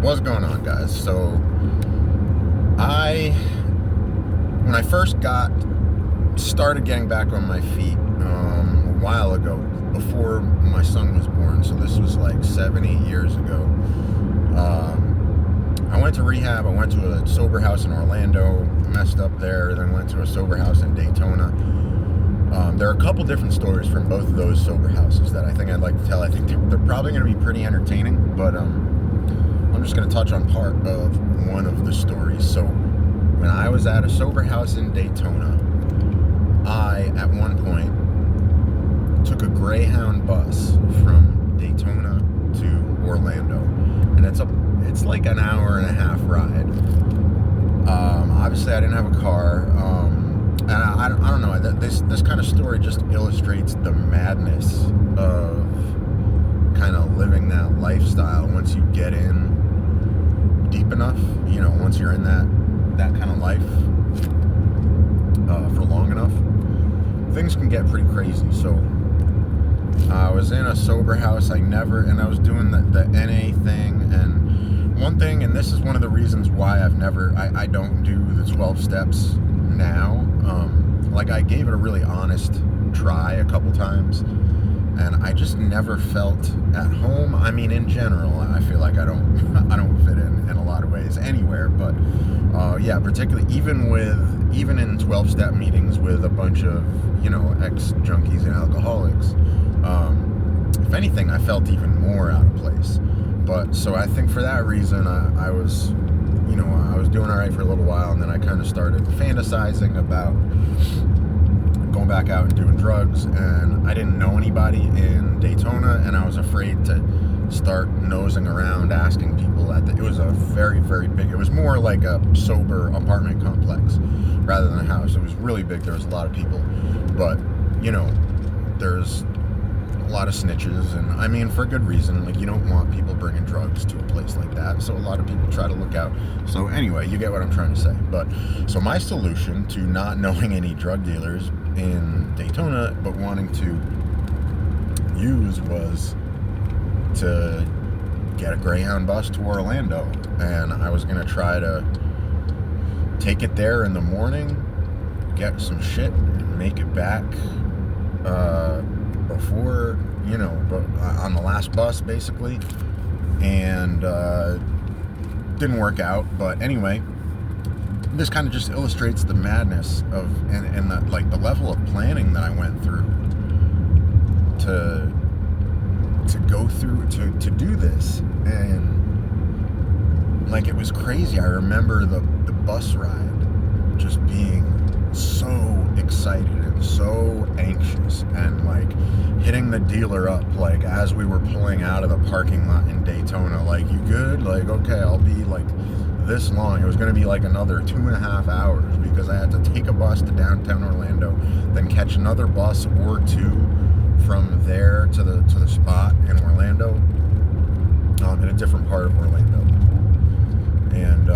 What's going on, guys? So, when I first started getting back on my feet a while ago, before my son was born, so this was like 7-8 years ago, I went to rehab. I went to a sober house in Orlando, messed up there, then went to a sober house in Daytona. There are a couple different stories from both of those sober houses that I think I'd like to tell. I think they're probably going to be pretty entertaining, but I'm just going to touch on part of one of the stories. So when I was at a sober house in Daytona, I, at one point, took a Greyhound bus from Daytona to Orlando. And it's like an hour and a half ride. Obviously, I didn't have a car. And I don't know, this kind of story just illustrates the madness of kind of living that lifestyle once you get in deep enough, once you're in that kind of life for long enough, things can get pretty crazy. So I was in a sober house. I was doing the NA thing, and one thing, and this is one of the reasons why I don't do the 12 steps now. I gave it a really honest try a couple times, and I just never felt at home. I mean, in general, I feel like I don't fit in a lot of ways anywhere, but particularly even in 12-step meetings with a bunch of ex-junkies and alcoholics, if anything, I felt even more out of place. But so I think for that reason, I was doing all right for a little while, and then I kind of started fantasizing about going back out and doing drugs, and I didn't know anybody in Daytona, and I was afraid to start nosing around asking people it was a very, very big, it was more like a sober apartment complex rather than a house. It was really big. There was a lot of people, but there's a lot of snitches, and I mean, for good reason. You don't want people bringing drugs to a place like that, so a lot of people try to look out. So anyway, you get what I'm trying to say. But so my solution to not knowing any drug dealers in Daytona but wanting to use was to get a Greyhound bus to Orlando, and I was gonna try to take it there in the morning, get some shit, and make it back before, on the last bus, basically. And didn't work out. But anyway, this kind of just illustrates the madness of and the level of planning that I went through to go through to do this. And it was crazy. I remember the bus ride just being so excited and so anxious, and hitting the dealer up as we were pulling out of the parking lot in Daytona, you good? Okay, I'll be this long. It was going to be another 2.5 hours, because I had to take a bus to downtown Orlando, then catch another bus or two from there to the spot in Orlando, in a different part of Orlando. And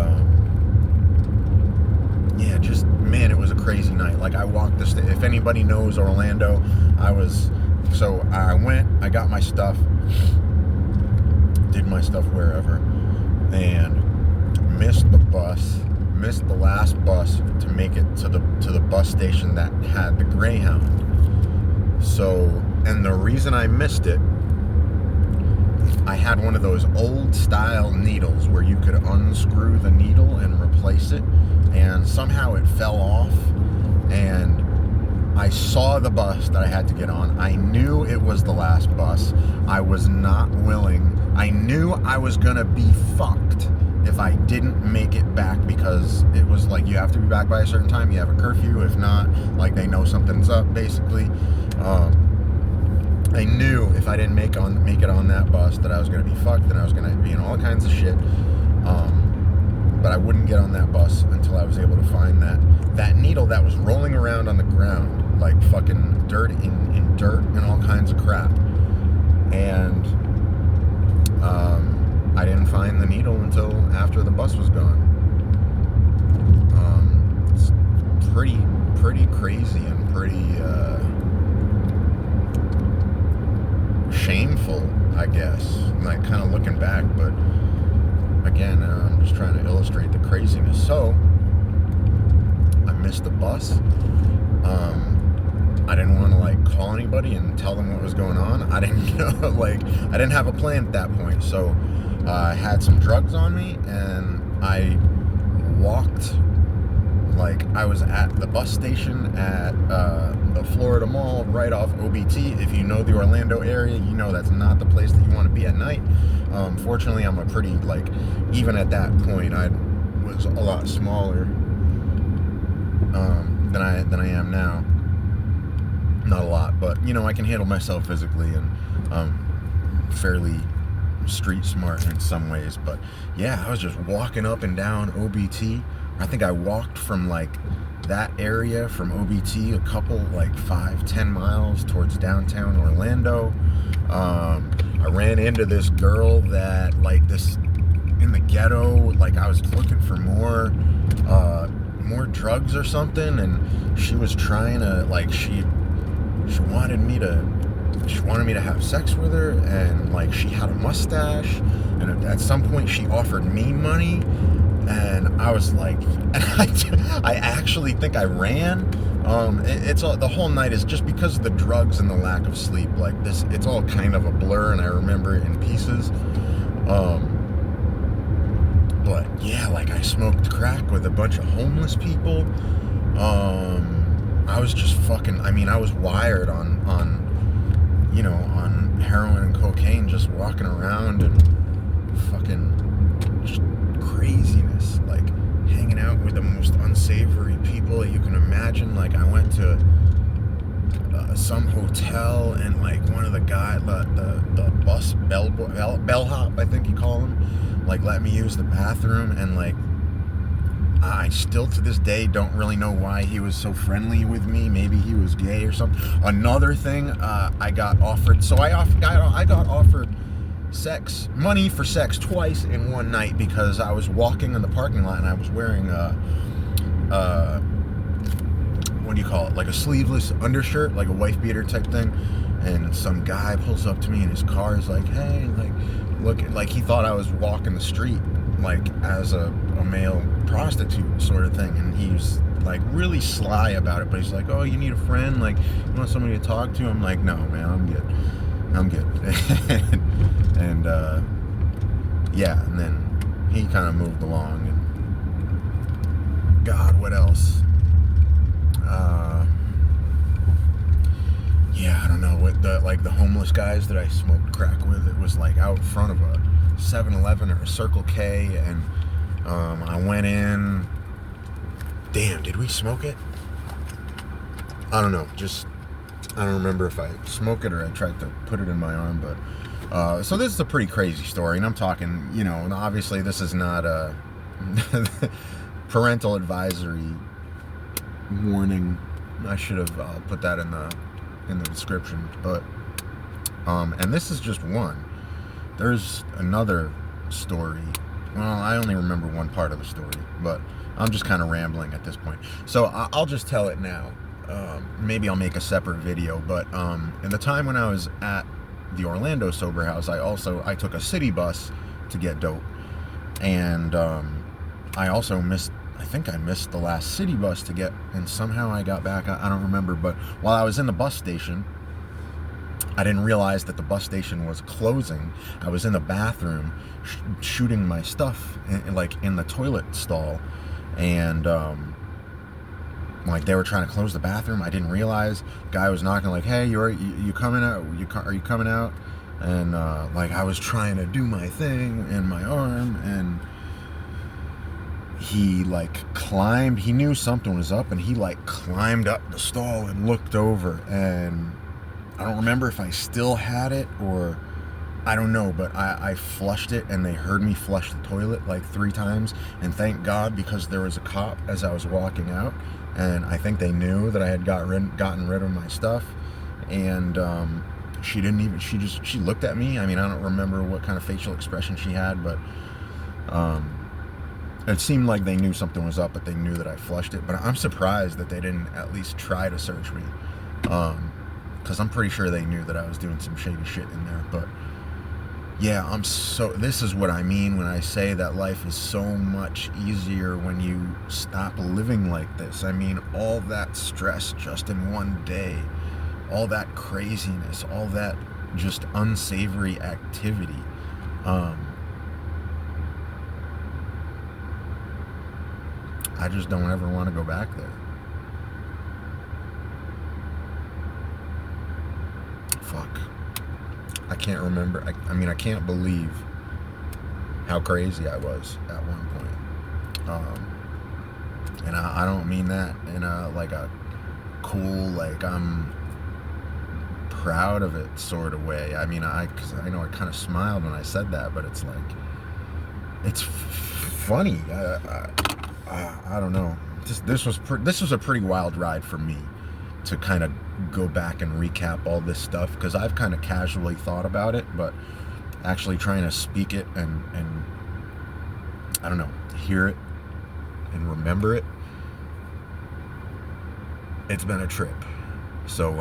it was a crazy night. I walked the state. If anybody knows Orlando, I went, I got my stuff, did my stuff wherever, and missed the last bus to make it to the bus station that had the Greyhound. So, and the reason I missed it, I had one of those old style needles where you could unscrew the needle and replace it, and somehow it fell off, and I saw the bus that I had to get on. I knew it was the last bus. I was not willing. I knew I was gonna be fucked if I didn't make it back, because it was you have to be back by a certain time. You have a curfew. If not, they know something's up, basically. I knew if I didn't make it on that bus that I was gonna be fucked, and I was gonna be in all kinds of shit. But I wouldn't get on that bus until I was able to find that needle that was rolling around on the ground, fucking dirt in dirt and all kinds of crap. And I didn't find the needle until after the bus was gone. It's pretty crazy and pretty shameful, I guess, kind of looking back. But again, just trying to illustrate the craziness. So I missed the bus. I didn't want to like call anybody and tell them what was going on. I didn't know, like, I didn't have a plan at that point. So I had some drugs on me, and I walked, like, I was at the bus station at the Florida Mall right off OBT. If you know the Orlando area, you know that's not the place that you want to be at night. Fortunately, I'm a pretty, like, even at that point, I was a lot smaller than I am now. Not a lot, but, you know, I can handle myself physically, and fairly street smart in some ways. But yeah, I was just walking up and down OBT. I think I walked from like that area from OBT a couple, like 5-10 miles towards downtown Orlando. I ran into this girl that, like, this in the ghetto, like, I was looking for more drugs or something, and she was trying to, like, she wanted me to have sex with her, and, like, she had a mustache, and at some point she offered me money, and I was like, and I actually think I ran. It's all, the whole night is just because of the drugs and the lack of sleep, like, this, it's all kind of a blur, and I remember it in pieces. But yeah, like, I smoked crack with a bunch of homeless people. I was just fucking, I mean, I was wired on you know, on heroin and cocaine, just walking around, and fucking just craziness, like, hanging out with the most unsavory people that you can imagine. Like, I went to some hotel, and, like, one of the guys, the bus bellhop, I think you call him, like, let me use the bathroom, and, like, I still to this day don't really know why he was so friendly with me. Maybe he was gay or something. Another thing, I got offered, so I got offered money for sex twice in one night, because I was walking in the parking lot and I was wearing what do you call it, like a sleeveless undershirt, like a wife beater type thing, and some guy pulls up to me in his car, is like, hey, like, look, like, he thought I was walking the street, like, as a male prostitute sort of thing, and he was, like, really sly about it, but he's like, oh, you need a friend, like, you want somebody to talk to? I'm like, no, man, I'm good. And yeah, and then he kind of moved along, and God, what else? Yeah, I don't know, what the homeless guys that I smoked crack with, it was, like, out front of a 7-Eleven or a Circle K, and I went in. Damn, did we smoke it? I don't know, I don't remember if I smoked it or I tried to put it in my arm, but so this is a pretty crazy story, and I'm talking, you know, and obviously this is not a parental advisory warning. I should have put that in the description, but and this is just one. There's another story. Well, I only remember one part of the story, but I'm just kind of rambling at this point. So I'll just tell it now. Maybe I'll make a separate video, but in the time when I was at the Orlando sober house, I took a city bus to get dope, and I also missed the last city bus to get, and somehow I got back. I don't remember, but while I was in the bus station, I didn't realize that the bus station was closing. I was in the bathroom shooting my stuff in the toilet stall, and like, they were trying to close the bathroom. I didn't realize. Guy was knocking, like, hey, you coming out? Are you coming out? And like, I was trying to do my thing in my arm, and he, like, climbed. He knew something was up, and he, like, climbed up the stall and looked over, and I don't remember if I still had it or I don't know, but I flushed it, and they heard me flush the toilet like 3 times, and thank God, because there was a cop as I was walking out, and I think they knew that I had gotten rid of my stuff, and she looked at me. I mean, I don't remember what kind of facial expression she had, but it seemed like they knew something was up, but they knew that I flushed it. But I'm surprised that they didn't at least try to search me, because I'm pretty sure they knew that I was doing some shady shit in there. But yeah, this is what I mean when I say that life is so much easier when you stop living like this. I mean, all that stress just in one day, all that craziness, all that just unsavory activity. I just don't ever want to go back there. Fuck. I can't remember. I mean, I can't believe how crazy I was at one point. And I don't mean that in a like a cool, like I'm proud of it sort of way. I mean, because I know I kind of smiled when I said that, but it's like, it's funny. I don't know. This was a pretty wild ride for me to kind of go back and recap all this stuff, because I've kind of casually thought about it, but actually trying to speak it and I don't know, hear it and remember it, it's been a trip. So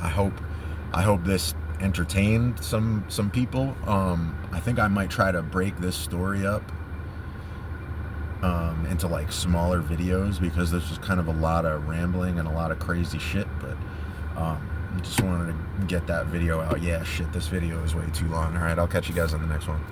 I hope this entertained some people. I think I might try to break this story up into like smaller videos, because this was kind of a lot of rambling and a lot of crazy shit, but just wanted to get that video out. Yeah, shit, this video is way too long. All right, I'll catch you guys on the next one.